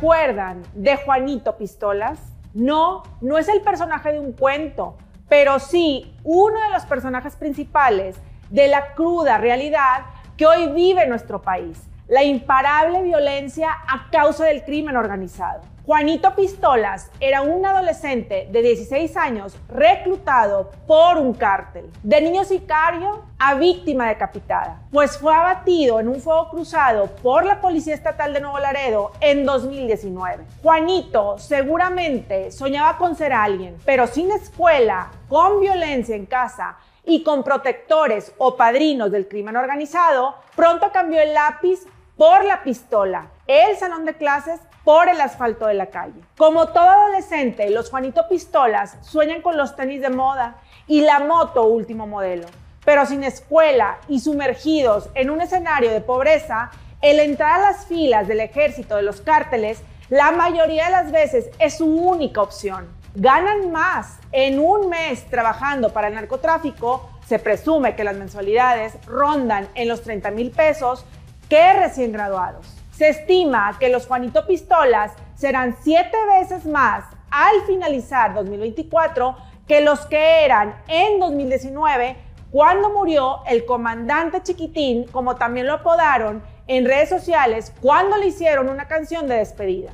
acuerdan de Juanito Pistolas? No, no es el personaje de un cuento, pero sí uno de los personajes principales de la cruda realidad que hoy vive nuestro país, la imparable violencia a causa del crimen organizado. Juanito Pistolas era un adolescente de 16 años reclutado por un cártel, de niño sicario a víctima decapitada, pues fue abatido en un fuego cruzado por la Policía Estatal de Nuevo Laredo en 2019. Juanito seguramente soñaba con ser alguien, pero sin escuela, con violencia en casa y con protectores o padrinos del crimen organizado, pronto cambió el lápiz por la pistola, el salón de clases por el asfalto de la calle. Como todo adolescente, los Juanito Pistolas sueñan con los tenis de moda y la moto último modelo, pero sin escuela y sumergidos en un escenario de pobreza, el entrar a las filas del ejército de los cárteles la mayoría de las veces es su única opción. Ganan más en un mes trabajando para el narcotráfico, se presume que las mensualidades rondan en los 30,000 pesos que recién graduados. Se estima que los Juanito Pistolas serán 7 veces más al finalizar 2024 que los que eran en 2019 cuando murió el comandante Chiquitín, como también lo apodaron en redes sociales cuando le hicieron una canción de despedida.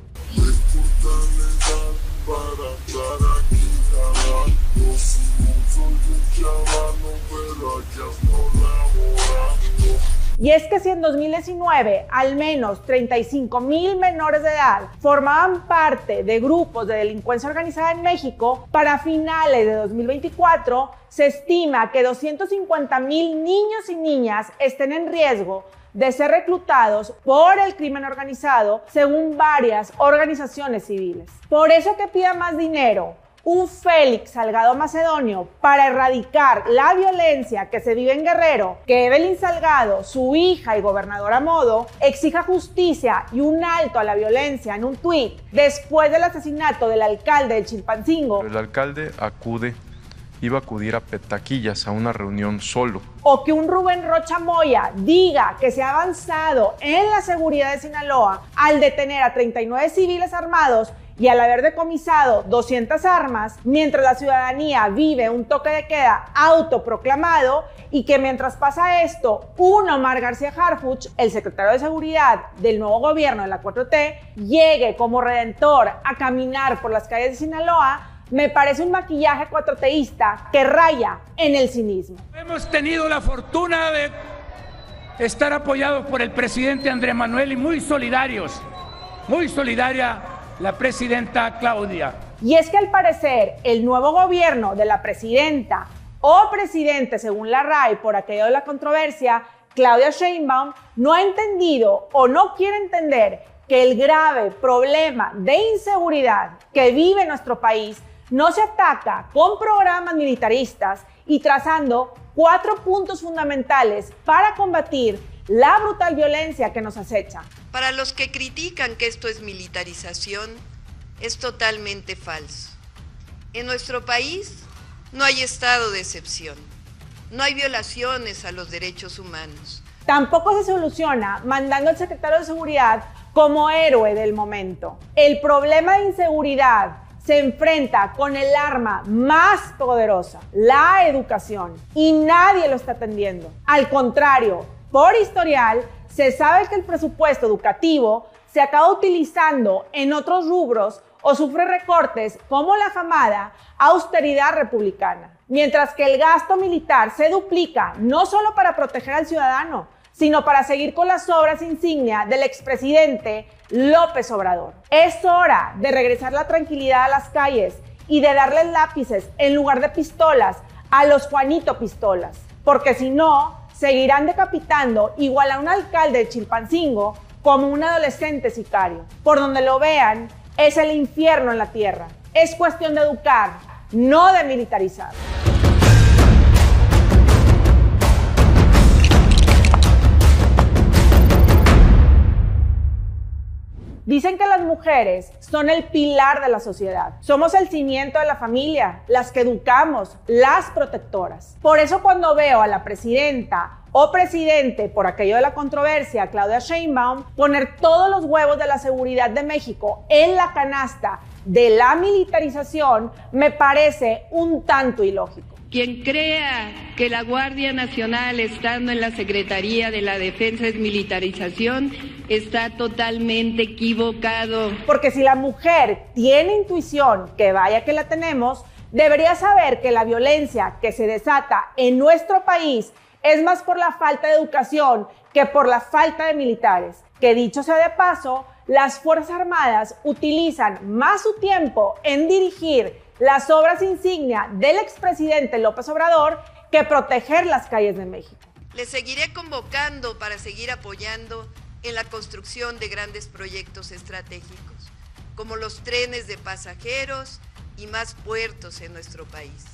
Y es que si en 2019 al menos 35,000 menores de edad formaban parte de grupos de delincuencia organizada en México, para finales de 2024 se estima que 250,000 niños y niñas estén en riesgo de ser reclutados por el crimen organizado, según varias organizaciones civiles. Por eso que pida más dinero un Félix Salgado Macedonio para erradicar la violencia que se vive en Guerrero, que Evelyn Salgado, su hija y gobernadora a modo, exija justicia y un alto a la violencia en un tuit después del asesinato del alcalde de Chilpancingo. El alcalde iba a acudir a Petaquillas a una reunión solo. O que un Rubén Rocha Moya diga que se ha avanzado en la seguridad de Sinaloa al detener a 39 civiles armados y al haber decomisado 200 armas, mientras la ciudadanía vive un toque de queda autoproclamado, y que mientras pasa esto, un Omar García Harfuch, el secretario de Seguridad del nuevo gobierno de la 4T, llegue como redentor a caminar por las calles de Sinaloa, me parece un maquillaje cuatroteísta que raya en el cinismo. Hemos tenido la fortuna de estar apoyados por el presidente Andrés Manuel y muy solidarios, muy solidaria la presidenta Claudia. Y es que al parecer el nuevo gobierno de la presidenta o presidente, según la RAI, por aquello de la controversia, Claudia Sheinbaum, no ha entendido o no quiere entender que el grave problema de inseguridad que vive nuestro país no se ataca con programas militaristas y trazando 4 puntos fundamentales para combatir la brutal violencia que nos acecha. Para los que critican que esto es militarización, es totalmente falso. En nuestro país no hay estado de excepción, no hay violaciones a los derechos humanos. Tampoco se soluciona mandando al secretario de Seguridad como héroe del momento. El problema de inseguridad se enfrenta con el arma más poderosa, la educación, y nadie lo está atendiendo. Al contrario, por historial, se sabe que el presupuesto educativo se acaba utilizando en otros rubros o sufre recortes como la afamada austeridad republicana, mientras que el gasto militar se duplica no solo para proteger al ciudadano, sino para seguir con las obras insignia del expresidente López Obrador. Es hora de regresar la tranquilidad a las calles y de darles lápices en lugar de pistolas a los Juanito Pistolas, porque si no, seguirán decapitando igual a un alcalde de Chilpancingo como un adolescente sicario. Por donde lo vean, es el infierno en la tierra. Es cuestión de educar, no de militarizar. Dicen que las mujeres son el pilar de la sociedad. Somos el cimiento de la familia, las que educamos, las protectoras. Por eso cuando veo a la presidenta o presidente, por aquello de la controversia, Claudia Sheinbaum, poner todos los huevos de la seguridad de México en la canasta de la militarización, me parece un tanto ilógico. Quien crea que la Guardia Nacional, estando en la Secretaría de la Defensa, es militarización, está totalmente equivocado. Porque si la mujer tiene intuición, que vaya que la tenemos, debería saber que la violencia que se desata en nuestro país es más por la falta de educación que por la falta de militares. Que dicho sea de paso, las Fuerzas Armadas utilizan más su tiempo en dirigir las obras insignia del expresidente López Obrador que proteger las calles de México. Les seguiré convocando para seguir apoyando en la construcción de grandes proyectos estratégicos, como los trenes de pasajeros y más puertos en nuestro país.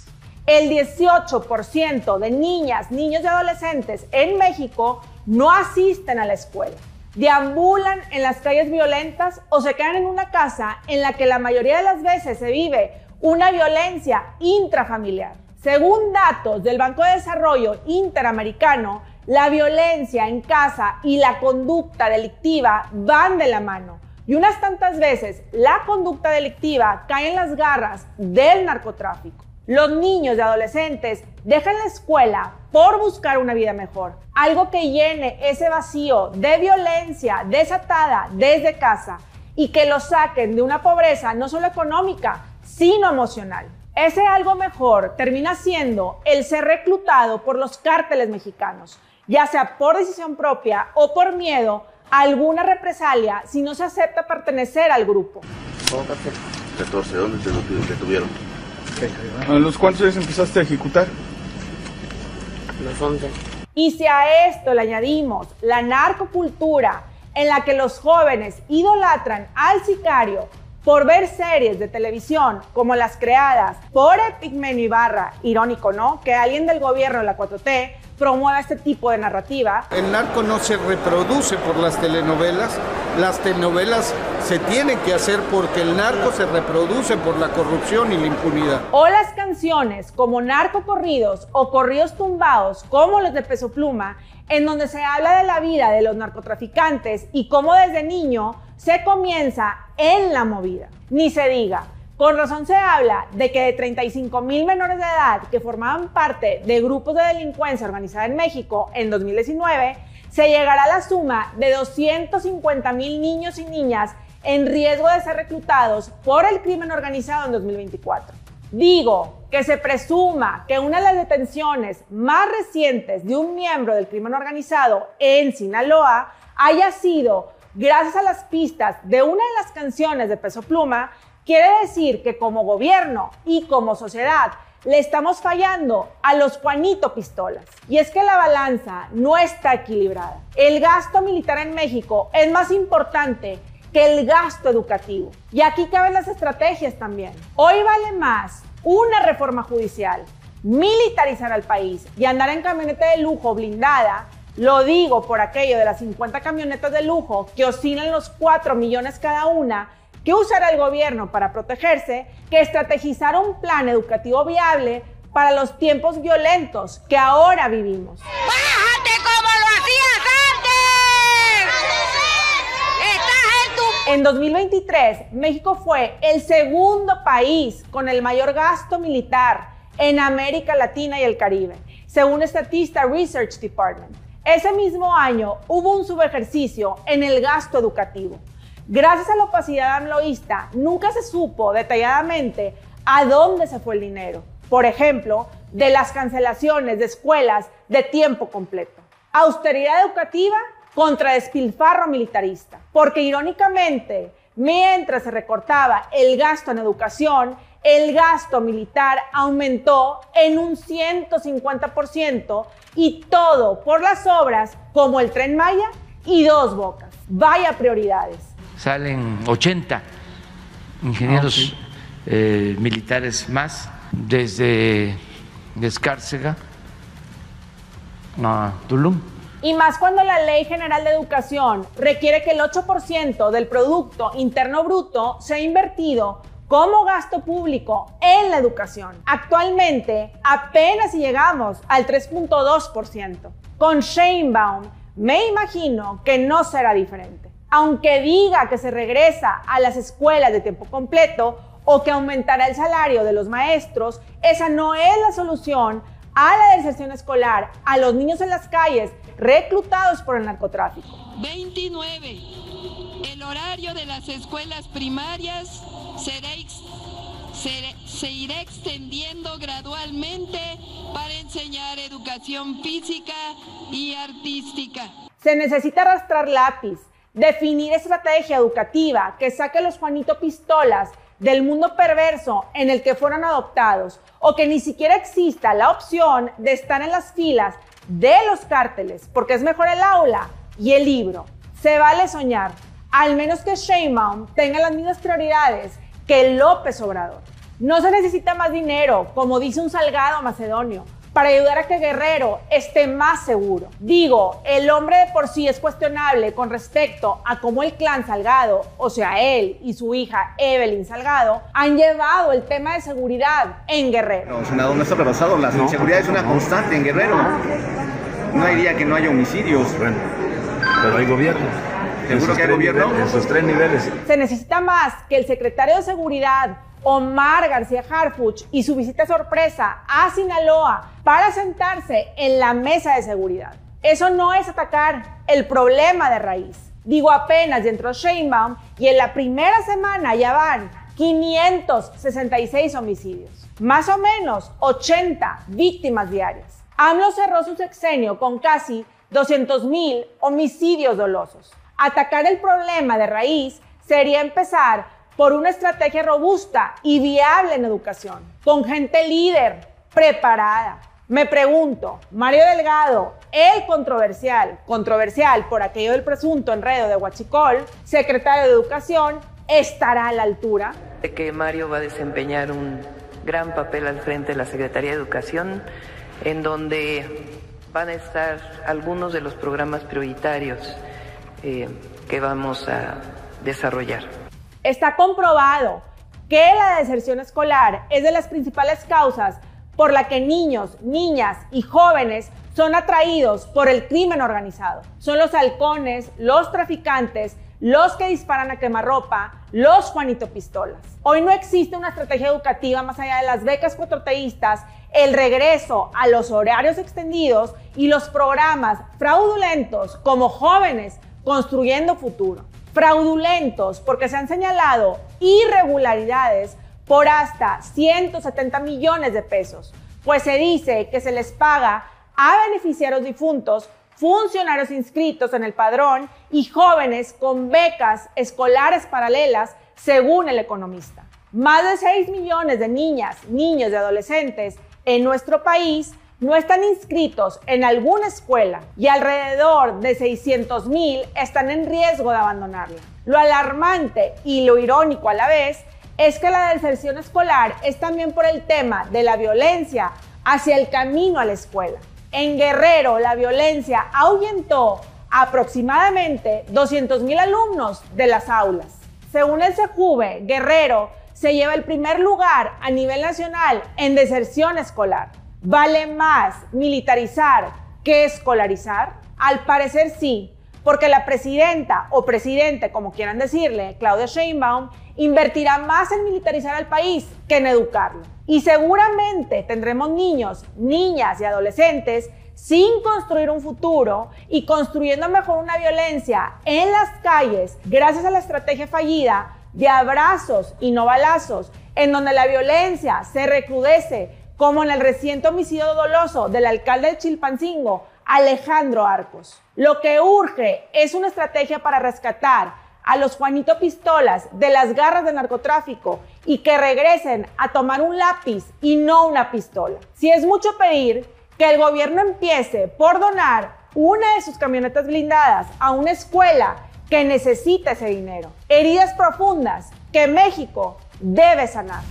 El 18% de niñas, niños y adolescentes en México no asisten a la escuela. Deambulan en las calles violentas o se quedan en una casa en la que la mayoría de las veces se vive una violencia intrafamiliar. Según datos del Banco de Desarrollo Interamericano, la violencia en casa y la conducta delictiva van de la mano. Y unas tantas veces la conducta delictiva cae en las garras del narcotráfico. Los niños y adolescentes dejan la escuela por buscar una vida mejor, algo que llene ese vacío de violencia desatada desde casa y que los saquen de una pobreza no solo económica, sino emocional. Ese algo mejor termina siendo el ser reclutado por los cárteles mexicanos, ya sea por decisión propia o por miedo a alguna represalia si no se acepta pertenecer al grupo. 14, ¿dónde te tuvieron? ¿A los cuántos años empezaste a ejecutar? Los 11. Y si a esto le añadimos la narcocultura en la que los jóvenes idolatran al sicario por ver series de televisión como las creadas por Epigmenio Ibarra, irónico, ¿no?, que alguien del gobierno de la 4T promueva este tipo de narrativa. El narco no se reproduce por las telenovelas se tienen que hacer porque el narco se reproduce por la corrupción y la impunidad. O las canciones como narcocorridos o corridos tumbados como los de Peso Pluma, en donde se habla de la vida de los narcotraficantes y cómo desde niño se comienza en la movida. Ni se diga, con razón se habla de que de 35,000 menores de edad que formaban parte de grupos de delincuencia organizada en México en 2019, se llegará a la suma de 250,000 niños y niñas en riesgo de ser reclutados por el crimen organizado en 2024. Digo que se presuma que una de las detenciones más recientes de un miembro del crimen organizado en Sinaloa haya sido gracias a las pistas de una de las canciones de Peso Pluma, quiere decir que como gobierno y como sociedad le estamos fallando a los Juanito Pistolas. Y es que la balanza no está equilibrada. El gasto militar en México es más importante que el gasto educativo. Y aquí caben las estrategias también. Hoy vale más una reforma judicial, militarizar al país y andar en camioneta de lujo blindada. Lo digo por aquello de las 50 camionetas de lujo que oscilan los 4 millones cada una, que usará el gobierno para protegerse, que estrategizar un plan educativo viable para los tiempos violentos que ahora vivimos. ¡Bájate como lo hacías antes! ¡Estás en tu... En 2023, México fue el segundo país con el mayor gasto militar en América Latina y el Caribe, según Statista Research Department. Ese mismo año hubo un subejercicio en el gasto educativo. Gracias a la opacidad amloísta, nunca se supo detalladamente a dónde se fue el dinero. Por ejemplo, de las cancelaciones de escuelas de tiempo completo. Austeridad educativa contra despilfarro militarista. Porque irónicamente, mientras se recortaba el gasto en educación, el gasto militar aumentó en un 150% y todo por las obras como el Tren Maya y Dos Bocas. Vaya prioridades. Salen 80 ingenieros militares más desde Escárcega a Tulum Y más cuando la Ley General de Educación requiere que el 8% del Producto Interno Bruto sea invertido como gasto público en la educación. Actualmente, apenas si llegamos al 3.2%. Con Sheinbaum, me imagino que no será diferente. Aunque diga que se regresa a las escuelas de tiempo completo o que aumentará el salario de los maestros, esa no es la solución a la deserción escolar, a los niños en las calles reclutados por el narcotráfico. 29. El horario de las escuelas primarias se irá extendiendo gradualmente para enseñar educación física y artística. Se necesita arrastrar lápiz, definir estrategia educativa que saque a los Juanito Pistolas del mundo perverso en el que fueron adoptados, o que ni siquiera exista la opción de estar en las filas de los cárteles, porque es mejor el aula y el libro. Se vale soñar, al menos que Sheinbaum tenga las mismas prioridades que López Obrador. No se necesita más dinero, como dice un Salgado macedonio, para ayudar a que Guerrero esté más seguro. Digo, el hombre de por sí es cuestionable con respecto a cómo el clan Salgado, o sea, él y su hija Evelyn Salgado, han llevado el tema de seguridad en Guerrero. No, senador, no está rebasado. La inseguridad es una constante en Guerrero. No hay día que no haya homicidios. Bueno, pero hay gobierno. ¿Seguro que hay gobierno? En sus 3 niveles. Se necesita más que el secretario de Seguridad, Omar García Harfuch, y su visita sorpresa a Sinaloa para sentarse en la mesa de seguridad. Eso no es atacar el problema de raíz. Digo, apenas entró Sheinbaum y en la primera semana ya van 566 homicidios. Más o menos 80 víctimas diarias. AMLO cerró su sexenio con casi 200,000 homicidios dolosos. Atacar el problema de raíz sería empezar por una estrategia robusta y viable en educación, con gente líder, preparada. Me pregunto, Mario Delgado, el controversial por aquello del presunto enredo de Huachicol, secretario de Educación, ¿estará a la altura? De que Mario va a desempeñar un gran papel al frente de la Secretaría de Educación, en donde van a estar algunos de los programas prioritarios que vamos a desarrollar. Está comprobado que la deserción escolar es de las principales causas por la que niños, niñas y jóvenes son atraídos por el crimen organizado. Son los halcones, los traficantes, los que disparan a quemarropa, los Juanito Pistolas. Hoy no existe una estrategia educativa más allá de las becas cuatroteístas, el regreso a los horarios extendidos y los programas fraudulentos como Jóvenes Construyendo Futuro. Fraudulentos porque se han señalado irregularidades por hasta 170 millones de pesos, pues se dice que se les paga a beneficiarios difuntos, funcionarios inscritos en el padrón y jóvenes con becas escolares paralelas, según El Economista. Más de 6 millones de niñas, niños y adolescentes en nuestro país no están inscritos en alguna escuela y alrededor de 600,000 están en riesgo de abandonarla. Lo alarmante y lo irónico a la vez es que la deserción escolar es también por el tema de la violencia hacia el camino a la escuela. En Guerrero, la violencia ahuyentó aproximadamente 200,000 alumnos de las aulas. Según el CEJUVE, Guerrero se lleva el primer lugar a nivel nacional en deserción escolar. ¿Vale más militarizar que escolarizar? Al parecer sí, porque la presidenta o presidente, como quieran decirle, Claudia Sheinbaum, invertirá más en militarizar al país que en educarlo. Y seguramente tendremos niños, niñas y adolescentes sin construir un futuro y construyendo mejor una violencia en las calles gracias a la estrategia fallida de abrazos y no balazos, en donde la violencia se recrudece, como en el reciente homicidio doloso del alcalde de Chilpancingo, Alejandro Arcos. Lo que urge es una estrategia para rescatar a los Juanito Pistolas de las garras del narcotráfico y que regresen a tomar un lápiz y no una pistola. Si es mucho pedir que el gobierno empiece por donar una de sus camionetas blindadas a una escuela que necesita ese dinero. Heridas profundas que México debe sanar.